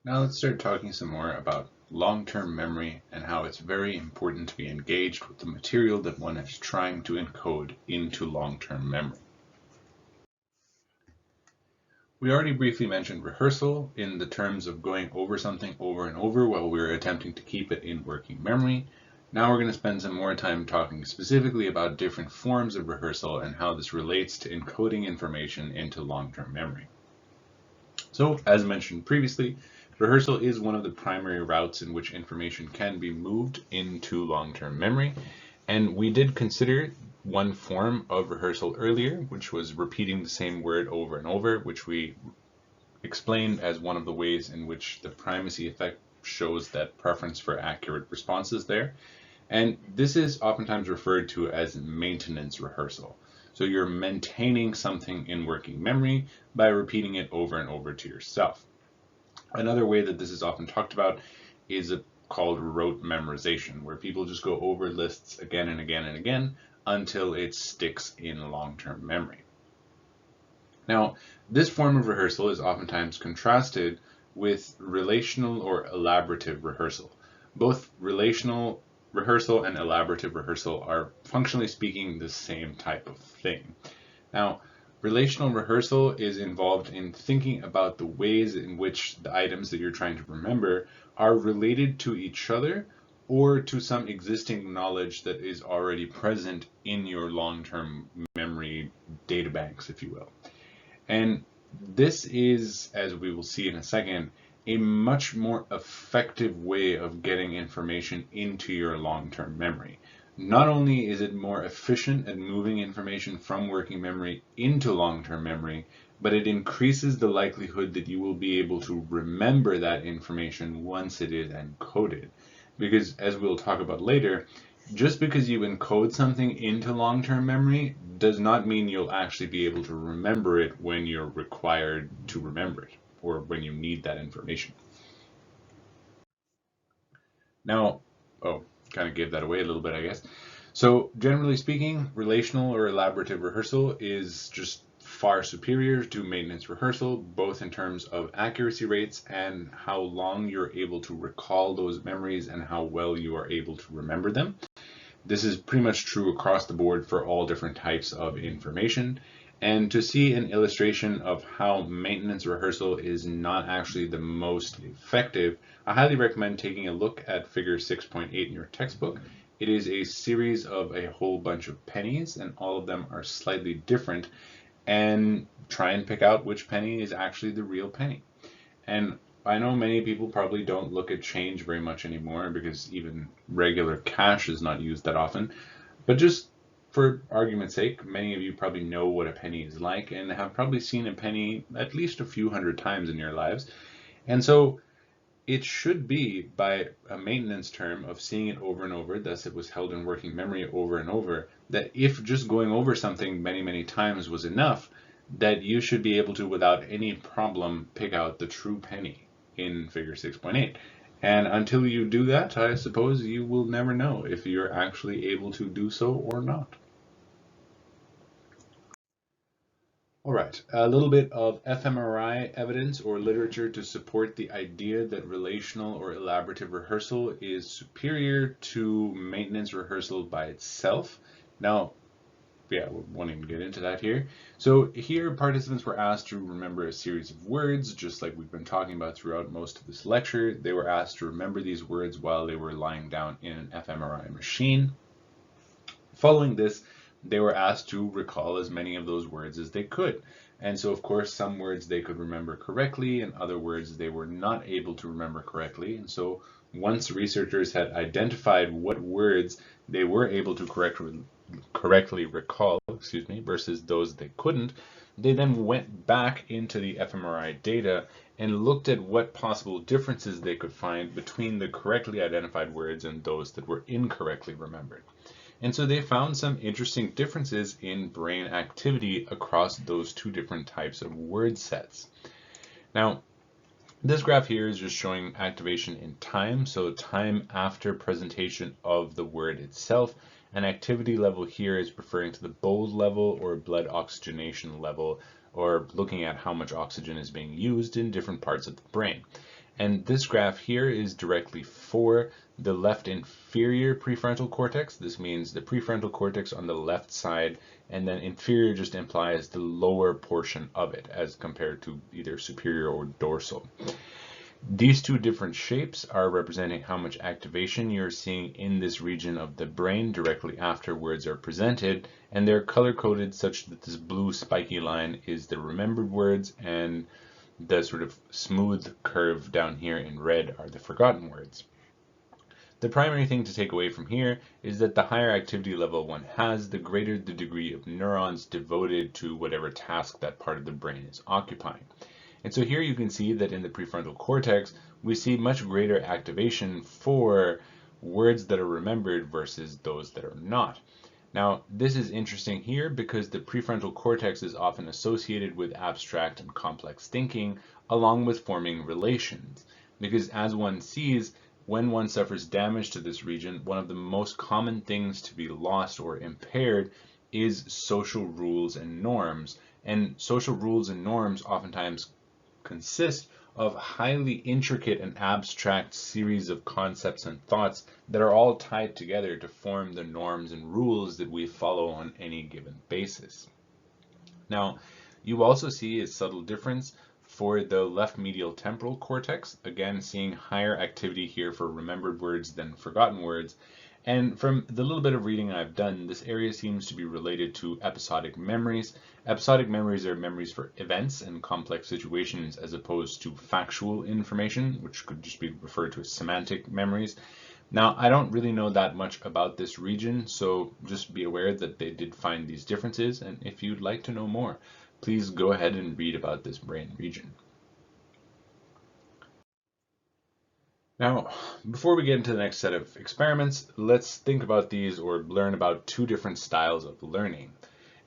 Now let's start talking some more about long-term memory and how it's very important to be engaged with the material that one is trying to encode into long-term memory. We already briefly mentioned rehearsal in the terms of going over something over and over while we're attempting to keep it in working memory. Now we're going to spend some more time talking specifically about different forms of rehearsal and how this relates to encoding information into long-term memory. So, as mentioned previously, rehearsal is one of the primary routes in which information can be moved into long-term memory. And we did consider one form of rehearsal earlier, which was repeating the same word over and over, which we explained as one of the ways in which the primacy effect shows that preference for accurate responses there. And this is oftentimes referred to as maintenance rehearsal. So you're maintaining something in working memory by repeating it over and over to yourself. Another way that this is often talked about is called rote memorization, where people just go over lists again and again and again until it sticks in long-term memory. Now, this form of rehearsal is oftentimes contrasted with relational or elaborative rehearsal. Both relational rehearsal and elaborative rehearsal are, functionally speaking, the same type of thing. Now, relational rehearsal is involved in thinking about the ways in which the items that you're trying to remember are related to each other or to some existing knowledge that is already present in your long-term memory databanks, if you will. And this is, as we will see in a second, a much more effective way of getting information into your long-term memory. Not only is it more efficient at moving information from working memory into long-term memory, but it increases the likelihood that you will be able to remember that information once it is encoded. Because as we'll talk about later, just because you encode something into long-term memory does not mean you'll actually be able to remember it when you're required to remember it or when you need that information. Now, kind of gave that away a little bit, I guess. So generally speaking, relational or elaborative rehearsal is just far superior to maintenance rehearsal, both in terms of accuracy rates and how long you're able to recall those memories and how well you are able to remember them. This is pretty much true across the board for all different types of information. And to see an illustration of how maintenance rehearsal is not actually the most effective, I highly recommend taking a look at figure 6.8 in your textbook. It is a series of a whole bunch of pennies, and all of them are slightly different. And try and pick out which penny is actually the real penny. And I know many people probably don't look at change very much anymore because even regular cash is not used that often. But just for argument's sake, many of you probably know what a penny is like and have probably seen a penny at least a few hundred times in your lives. And so it should be, by a maintenance term of seeing it over and over, thus it was held in working memory over and over, that if just going over something many, many times was enough, that you should be able to, without any problem, pick out the true penny in figure 6.8. And until you do that, I suppose you will never know if you're actually able to do so or not. All right, a little bit of fMRI evidence or literature to support the idea that relational or elaborative rehearsal is superior to maintenance rehearsal by itself. Now, yeah, we won't even get into that here. So here, participants were asked to remember a series of words, just like we've been talking about throughout most of this lecture. They were asked to remember these words while they were lying down in an fMRI machine. Following this, they were asked to recall as many of those words as they could. And so, of course, some words they could remember correctly and other words they were not able to remember correctly. And so once researchers had identified what words they were able to correctly recall, versus those they couldn't, they then went back into the fMRI data and looked at what possible differences they could find between the correctly identified words and those that were incorrectly remembered. And so they found some interesting differences in brain activity across those two different types of word sets. Now, this graph here is just showing activation in time, so time after presentation of the word itself. And activity level here is referring to the bold level or blood oxygenation level or looking at how much oxygen is being used in different parts of the brain. And this graph here is directly for the left inferior prefrontal cortex. This means the prefrontal cortex on the left side, and then inferior just implies the lower portion of it as compared to either superior or dorsal. These two different shapes are representing how much activation you're seeing in this region of the brain directly after words are presented, and they're color-coded such that this blue spiky line is the remembered words, and the sort of smooth curve down here in red are the forgotten words. The primary thing to take away from here is that the higher activity level one has, the greater the degree of neurons devoted to whatever task that part of the brain is occupying. And so here you can see that in the prefrontal cortex, we see much greater activation for words that are remembered versus those that are not. Now, this is interesting here because the prefrontal cortex is often associated with abstract and complex thinking, along with forming relations. Because as one sees, when one suffers damage to this region, one of the most common things to be lost or impaired is social rules and norms. And social rules and norms oftentimes consist of highly intricate and abstract series of concepts and thoughts that are all tied together to form the norms and rules that we follow on any given basis. Now, you also see a subtle difference for the left medial temporal cortex, again seeing higher activity here for remembered words than forgotten words. And from the little bit of reading I've done, this area seems to be related to episodic memories. Episodic memories are memories for events and complex situations as opposed to factual information, which could just be referred to as semantic memories. Now, I don't really know that much about this region, so just be aware that they did find these differences, and if you'd like to know more, please go ahead and read about this brain region. Now, before we get into the next set of experiments, let's think about these or learn about two different styles of learning.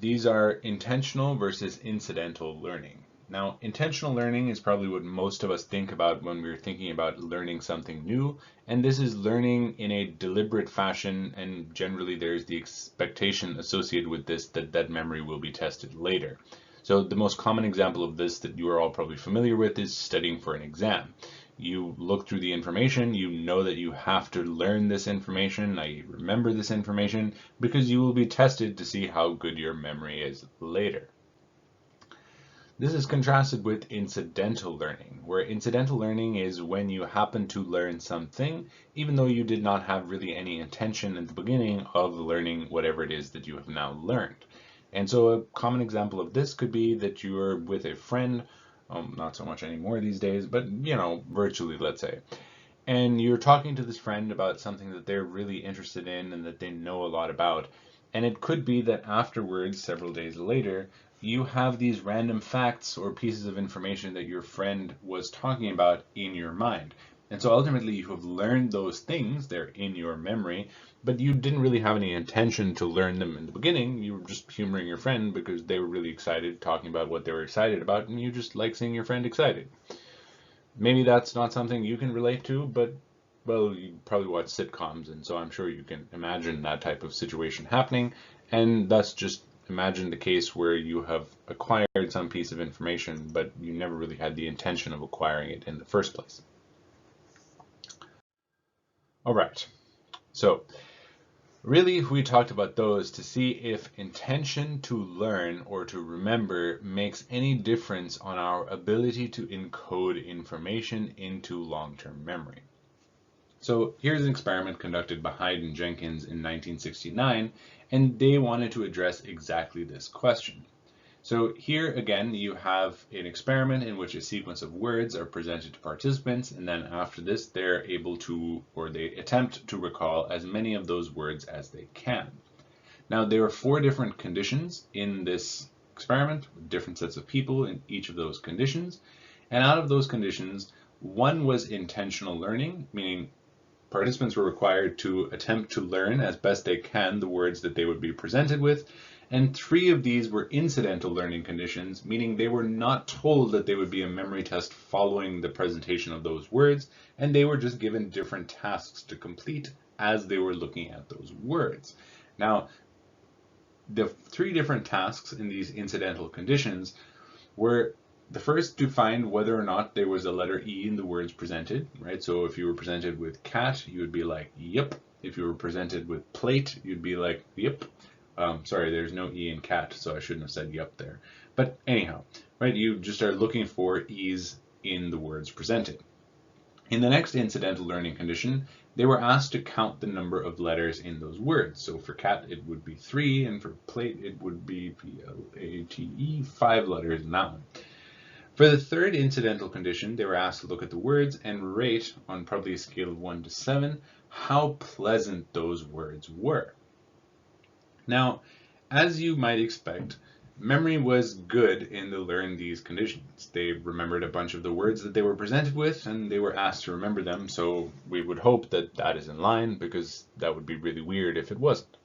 These are intentional versus incidental learning. Now, intentional learning is probably what most of us think about when we're thinking about learning something new, and this is learning in a deliberate fashion, and generally there's the expectation associated with this that that memory will be tested later. So the most common example of this that you are all probably familiar with is studying for an exam. You look through the information, you know that you have to learn this information, I remember this information, because you will be tested to see how good your memory is later. This is contrasted with incidental learning, where incidental learning is when you happen to learn something, even though you did not have really any intention at the beginning of learning whatever it is that you have now learned. And so a common example of this could be that you're with a friend, not so much anymore these days, but virtually, let's say. And you're talking to this friend about something that they're really interested in and that they know a lot about. And it could be that afterwards, several days later, you have these random facts or pieces of information that your friend was talking about in your mind. And so ultimately you have learned those things, they're in your memory, but you didn't really have any intention to learn them in the beginning. You were just humoring your friend because they were really excited, talking about what they were excited about, and you just like seeing your friend excited. Maybe that's not something you can relate to, but, well, you probably watch sitcoms, and so I'm sure you can imagine that type of situation happening, and thus just imagine the case where you have acquired some piece of information, but you never really had the intention of acquiring it in the first place. All right, so really we talked about those to see if intention to learn or to remember makes any difference on our ability to encode information into long-term memory. So here's an experiment conducted by Hyde and Jenkins in 1969, and they wanted to address exactly this question. So here again, you have an experiment in which a sequence of words are presented to participants, and then after this, they're able to, or they attempt to recall as many of those words as they can. Now, there are 4 different conditions in this experiment, with different sets of people in each of those conditions. And out of those conditions, 1 was intentional learning, meaning participants were required to attempt to learn as best they can the words that they would be presented with. And 3 of these were incidental learning conditions, meaning they were not told that they would be a memory test following the presentation of those words, and they were just given different tasks to complete as they were looking at those words. Now, the 3 different tasks in these incidental conditions were the first to find whether or not there was a letter E in the words presented, right? So if you were presented with cat, you would be like, yep. If you were presented with plate, you'd be like, yep. Sorry, there's no E in cat, so I shouldn't have said yep there. But anyhow, right, you just are looking for E's in the words presented. In the next incidental learning condition, they were asked to count the number of letters in those words. So for cat, it would be 3, and for plate, it would be P-L-A-T-E, 5 letters in that one. For the third incidental condition, they were asked to look at the words and rate, on probably a scale of 1 to 7, how pleasant those words were. Now, as you might expect, memory was good in the learn these conditions. They remembered a bunch of the words that they were presented with, and they were asked to remember them, so we would hope that that is in line, because that would be really weird if it wasn't.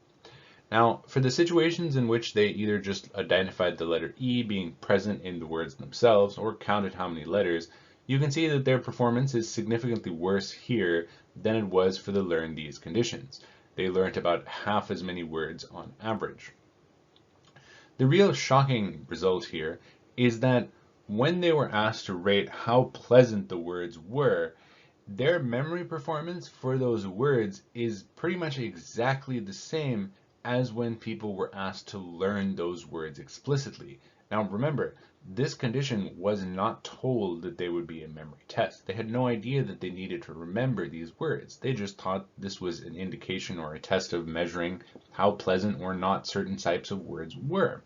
Now, for the situations in which they either just identified the letter E being present in the words themselves or counted how many letters, you can see that their performance is significantly worse here than it was for the learn these conditions. They learnt about half as many words on average. The real shocking result here is that when they were asked to rate how pleasant the words were, their memory performance for those words is pretty much exactly the same as when people were asked to learn those words explicitly. Now remember, this condition was not told that they would be a memory test. They had no idea that they needed to remember these words. They just thought this was an indication or a test of measuring how pleasant or not certain types of words were.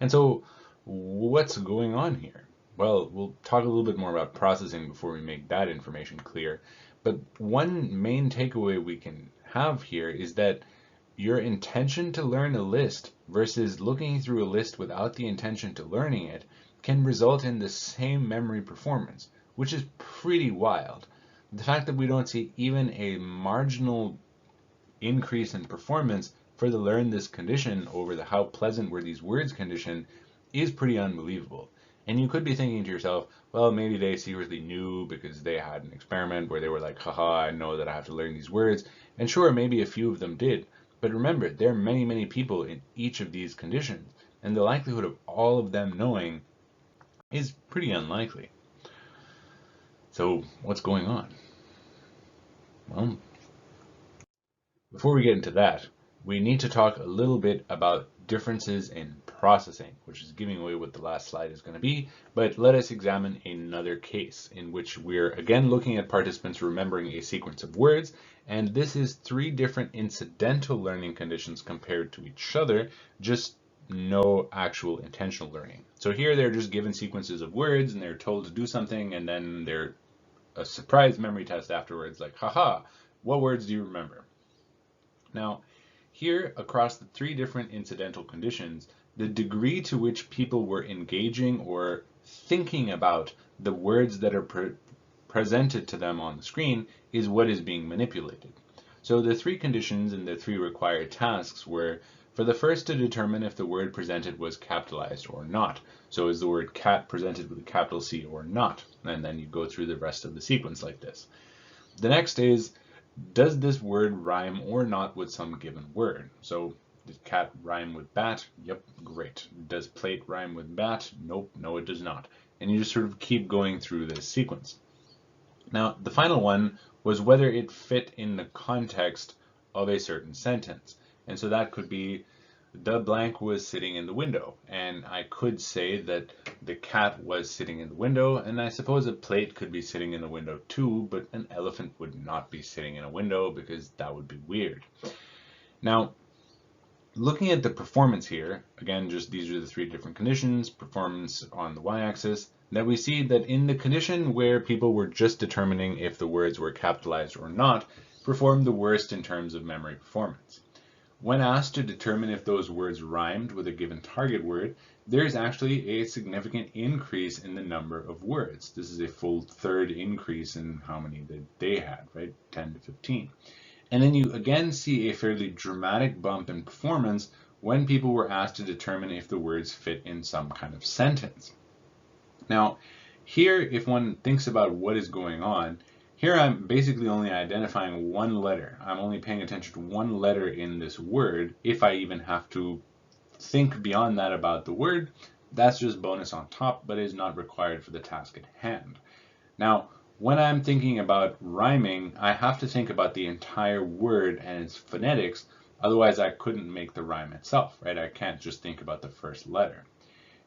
And so what's going on here? Well, we'll talk a little bit more about processing before we make that information clear. But one main takeaway we can have here is that your intention to learn a list versus looking through a list without the intention to learning it can result in the same memory performance, which is pretty wild. The fact that we don't see even a marginal increase in performance for the learn this condition over the how pleasant were these words condition is pretty unbelievable. And you could be thinking to yourself, well, maybe they secretly knew because they had an experiment where they were like, haha, I know that I have to learn these words. And sure, maybe a few of them did. But remember, there are many, many people in each of these conditions, and the likelihood of all of them knowing is pretty unlikely. So what's going on? Well, before we get into that, we need to talk a little bit about differences in processing, which is giving away what the last slide is going to be, but let us examine another case in which we're again looking at participants remembering a sequence of words, and this is 3 different incidental learning conditions compared to each other, just no actual intentional learning. So here they're just given sequences of words and they're told to do something, and then they're a surprise memory test afterwards, like, haha, what words do you remember? Now, here across the 3 different incidental conditions, the degree to which people were engaging or thinking about the words that are presented to them on the screen is what is being manipulated. So the 3 conditions and the 3 required tasks were, for the first, to determine if the word presented was capitalized or not. So is the word cat presented with a capital C or not? And then you go through the rest of the sequence like this. The next is, does this word rhyme or not with some given word? So did cat rhyme with bat? Yep, great. Does plate rhyme with bat? Nope, no it does not. And you just sort of keep going through this sequence. Now, the final one was whether it fit in the context of a certain sentence. And so that could be, the blank was sitting in the window. And I could say that the cat was sitting in the window, and I suppose a plate could be sitting in the window too, but an elephant would not be sitting in a window because that would be weird. Now, looking at the performance here, again, just these are the 3 different conditions, performance on the y-axis, that we see that in the condition where people were just determining if the words were capitalized or not, performed the worst in terms of memory performance. When asked to determine if those words rhymed with a given target word, there is actually a significant increase in the number of words. This is a full 1/3 increase in how many that they had, right? 10 to 15. And then you again see a fairly dramatic bump in performance when people were asked to determine if the words fit in some kind of sentence. Now, here, if one thinks about what is going on, here I'm basically only identifying one letter. I'm only paying attention to one letter in this word. If I even have to think beyond that about the word, That's just bonus on top, but is not required for the task at hand. Now, when I'm thinking about rhyming, I have to think about the entire word and its phonetics, otherwise I couldn't make the rhyme itself, right? I can't just think about the first letter.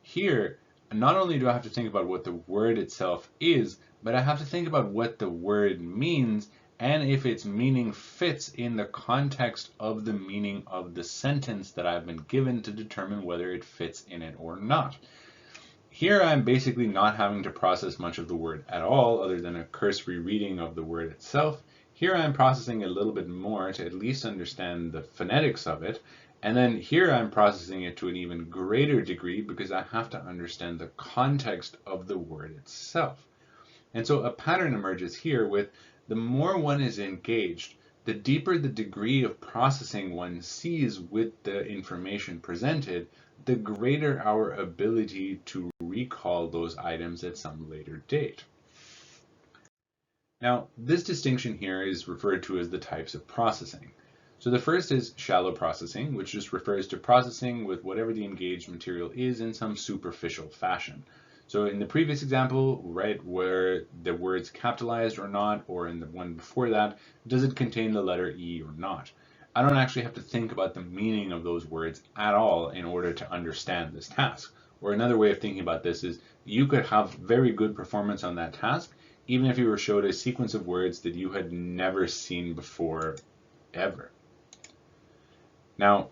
Here, not only do I have to think about what the word itself is, but I have to think about what the word means and if its meaning fits in the context of the meaning of the sentence that I've been given to determine whether it fits in it or not. Here I'm basically not having to process much of the word at all other than a cursory reading of the word itself. Here I'm processing a little bit more to at least understand the phonetics of it. And then here I'm processing it to an even greater degree because I have to understand the context of the word itself. And so a pattern emerges here with the more one is engaged, the deeper the degree of processing one sees with the information presented, the greater our ability to recall those items at some later date. Now, this distinction here is referred to as the types of processing. So the first is shallow processing, which just refers to processing with whatever the engaged material is in some superficial fashion. So in the previous example, right, where the word's capitalized or not, or in the one before that, does it contain the letter E or not? I don't actually have to think about the meaning of those words at all in order to understand this task. Or another way of thinking about this is you could have very good performance on that task, even if you were showed a sequence of words that you had never seen before, ever. Now,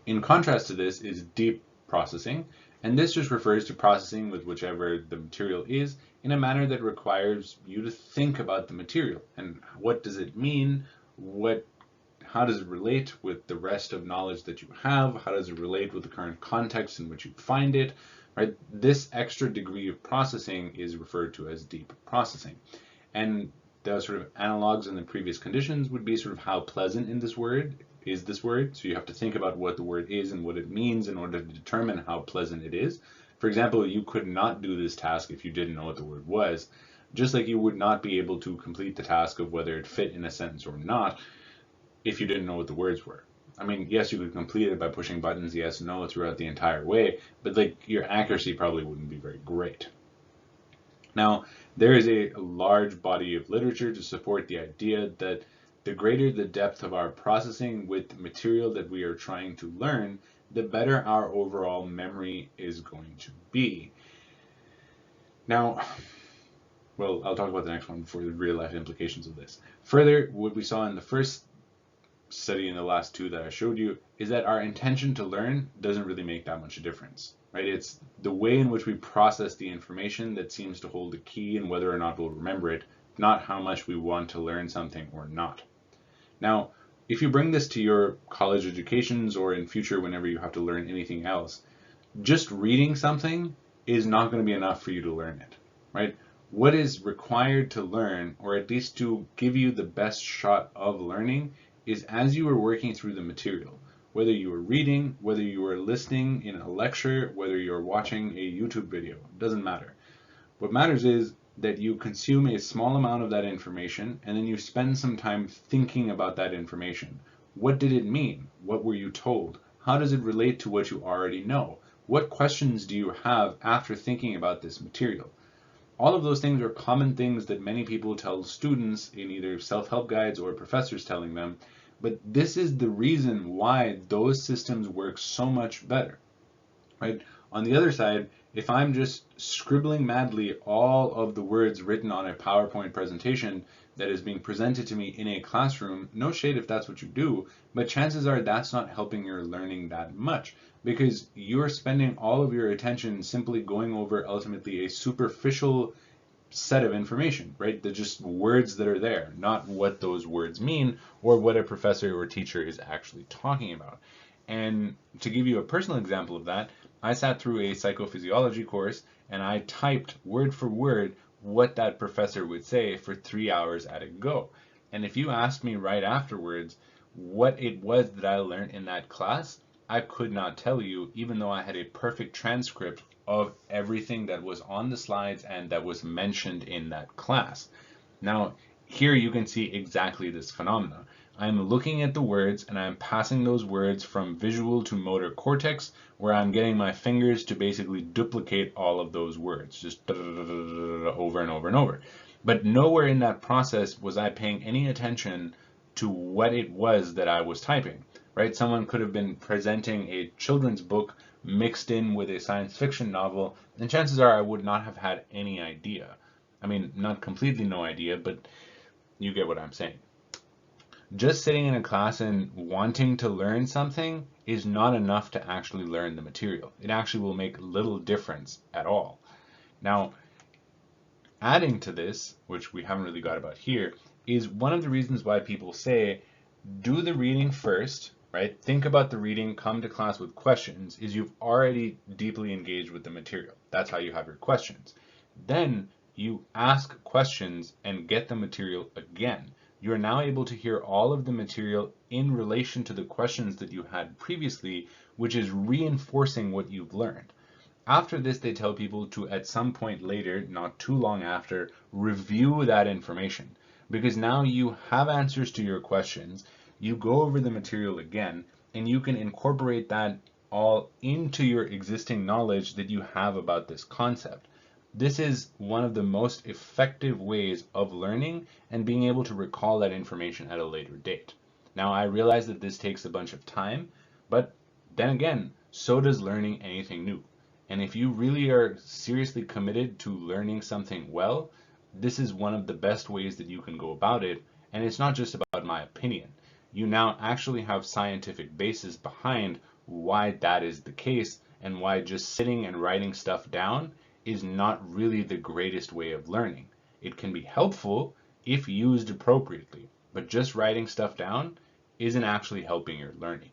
in contrast to this is deep processing, and this just refers to processing with whichever the material is in a manner that requires you to think about the material and what does it mean, how does it relate with the rest of knowledge that you have, how does it relate with the current context in which you find it, right? This extra degree of processing is referred to as deep processing. And the sort of analogs in the previous conditions would be sort of how pleasant in this word is this word. So you have to think about what the word is and what it means in order to determine how pleasant it is. For example, you could not do this task if you didn't know what the word was, just like you would not be able to complete the task of whether it fit in a sentence or not if you didn't know what the words were. I mean, yes, you could complete it by pushing buttons yes, no throughout the entire way, but like your accuracy probably wouldn't be very great. Now, there is a large body of literature to support the idea that the greater the depth of our processing with the material that we are trying to learn, the better our overall memory is going to be. Now, well, I'll talk about the next one before the real life implications of this. Further, what we saw in the first study in the last two that I showed you is that our intention to learn doesn't really make that much difference, right? It's the way in which we process the information that seems to hold the key in whether or not we'll remember it, not how much we want to learn something or not. Now, if you bring this to your college educations or in future whenever you have to learn anything else, just reading something is not going to be enough for you to learn it, right? What is required to learn, or at least to give you the best shot of learning, is as you are working through the material, whether you are reading, whether you are listening in a lecture, whether you're watching a YouTube video, it doesn't matter. What matters is that you consume a small amount of that information and then you spend some time thinking about that information. What did it mean? What were you told? How does it relate to what you already know? What questions do you have after thinking about this material? All of those things are common things that many people tell students in either self-help guides or professors telling them, but this is the reason why those systems work so much better, right? On the other side, if I'm just scribbling madly all of the words written on a PowerPoint presentation that is being presented to me in a classroom, no shade if that's what you do, but chances are that's not helping your learning that much because you're spending all of your attention simply going over ultimately a superficial set of information, right? They're just words that are there, not what those words mean or what a professor or teacher is actually talking about. And to give you a personal example of that, I sat through a psychophysiology course and I typed word for word what that professor would say for 3 hours at a go. And if you asked me right afterwards what it was that I learned in that class, I could not tell you, even though I had a perfect transcript of everything that was on the slides and that was mentioned in that class. Now, here you can see exactly this phenomena. I'm looking at the words and I'm passing those words from visual to motor cortex, where I'm getting my fingers to basically duplicate all of those words, just over and over and over. But nowhere in that process was I paying any attention to what it was that I was typing, right? Someone could have been presenting a children's book mixed in with a science fiction novel, and chances are I would not have had any idea. I mean, not completely no idea, but you get what I'm saying. Just sitting in a class and wanting to learn something is not enough to actually learn the material. It actually will make little difference at all. Now, adding to this, which we haven't really got about here, is one of the reasons why people say do the reading first, right? Think about the reading, come to class with questions, is you've already deeply engaged with the material. That's how you have your questions. Then you ask questions and get the material again. You're now able to hear all of the material in relation to the questions that you had previously, which is reinforcing what you've learned. After this, they tell people to, at some point later, not too long after, review that information. Because now you have answers to your questions, you go over the material again, and you can incorporate that all into your existing knowledge that you have about this concept. This is one of the most effective ways of learning and being able to recall that information at a later date. Now, I realize that this takes a bunch of time, but then again, so does learning anything new. And if you really are seriously committed to learning something well, this is one of the best ways that you can go about it. And it's not just about my opinion. You now actually have scientific basis behind why that is the case and why just sitting and writing stuff down is not really the greatest way of learning. It can be helpful if used appropriately, but just writing stuff down isn't actually helping your learning.